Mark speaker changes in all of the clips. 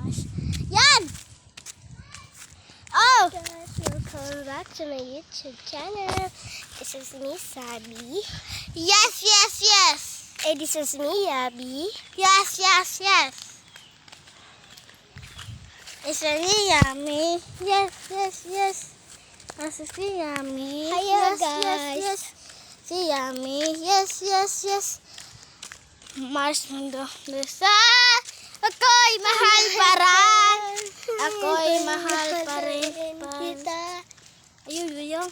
Speaker 1: guys. Yan! Oh!
Speaker 2: Guys, welcome back to my YouTube channel. This is me, Sabi.
Speaker 1: Yes, yes, yes!
Speaker 2: And this is me, Yabi.
Speaker 1: Yes, yes, yes! It's really yummy. Yes, yes, yes. This is yummy.
Speaker 2: Hiya,
Speaker 1: yes,
Speaker 2: guys.
Speaker 1: Yes, yes. Si yummy. Yes, yes, yes. Mars mundo. Lisa. Ako'y mahal pa rin. Ako'y mahal pa rin.
Speaker 2: Kita.
Speaker 1: Ayun.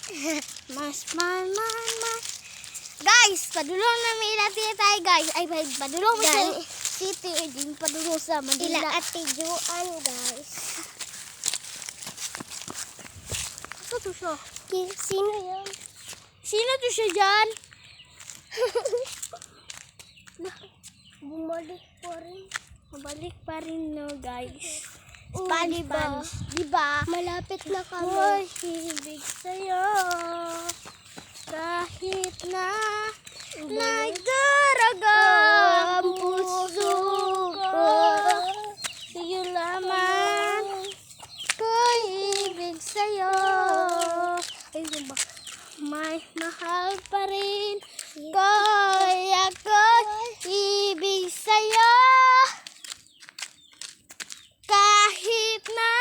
Speaker 1: Mas. Guys, padulong na may natin tayo, guys. Ay, padulong mo sa
Speaker 2: Guys.
Speaker 1: city. Din padulong sa Manila.
Speaker 2: Ila ati Juan, guys.
Speaker 1: Ano to siya?
Speaker 2: Sino yun?
Speaker 1: Sino to siya dyan?
Speaker 2: Bumalik pa rin.
Speaker 1: Mabalik pa rin, no, guys.
Speaker 2: Spanish,
Speaker 1: Diba? Diba?
Speaker 2: Malapit na kami.
Speaker 1: Ako'y hibig sa'yo. Kahit na nagdaraga ang puso ko. Sa'yo lamang ako'y hibig sa'yo. Ay, diba? May mahal pa rin ko'y ako'y ibig sa'yo. Kahit na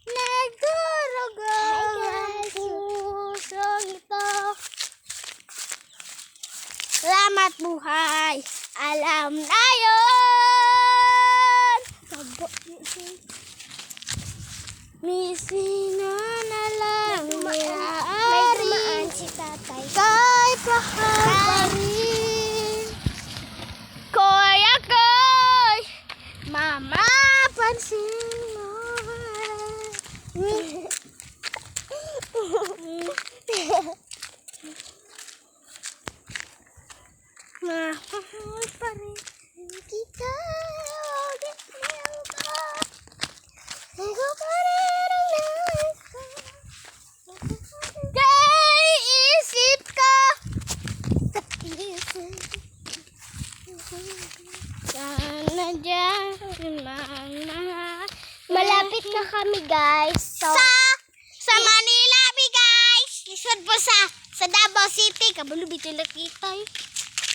Speaker 1: nagdurugo ang puso ito. Salamat buhay, alam na yun. Sino na lang
Speaker 2: May
Speaker 1: maaari
Speaker 2: dumaan si tatay.
Speaker 1: kay pahal pa rin. Ko'y ako'y mamapansin mo. Mahal pa rin kita. Ikaw pa rin ang nasa. Kay isip ko. Sana dyan mga
Speaker 2: Malapit na kami, guys. So,
Speaker 1: sa Manila, guys. Isod po sa Davao City. Kabalo bitila kita.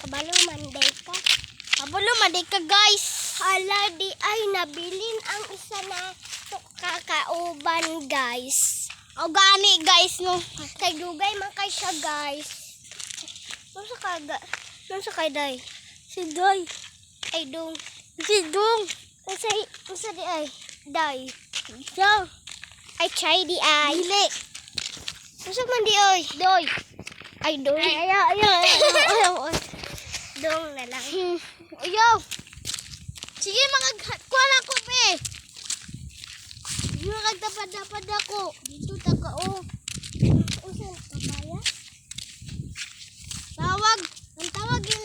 Speaker 2: kabalo Monday ka.
Speaker 1: Kabalo maday ka, guys.
Speaker 2: Hala, di ay nabilin ang isa na kakauban, guys.
Speaker 1: O gani, guys, no.
Speaker 2: Kay dugay man kay siya, guys.
Speaker 1: Nung sa kay Day? Si Day.
Speaker 2: Ay, dong.
Speaker 1: Si Dung.
Speaker 2: Usa di ay. Day.
Speaker 1: Siya.
Speaker 2: Ay, try di ay.
Speaker 1: Dili.
Speaker 2: Usa man di ay.
Speaker 1: Doy.
Speaker 2: Ay, dong.
Speaker 1: Ayaw.
Speaker 2: Dong na lang.
Speaker 1: Ayaw. Sige, mga kuha na ko, be. Yung nagtapad-tapad ako. Dito, taka, oh.
Speaker 2: Usa ka kaya?
Speaker 1: Tawag. Ang tawag eh.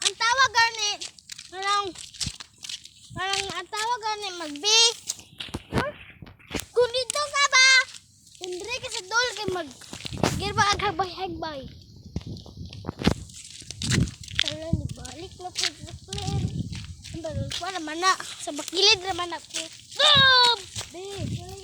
Speaker 1: Ang tawag gani. Parang ang tawag gani magbi. Kung dito ka ba? Hindi ka sa dol kay girba ang hagbay.
Speaker 2: Wala, nibalik na po sa player.
Speaker 1: Ang balol pa naman na. Sa bakilid naman ako. Boom!
Speaker 2: Be, wala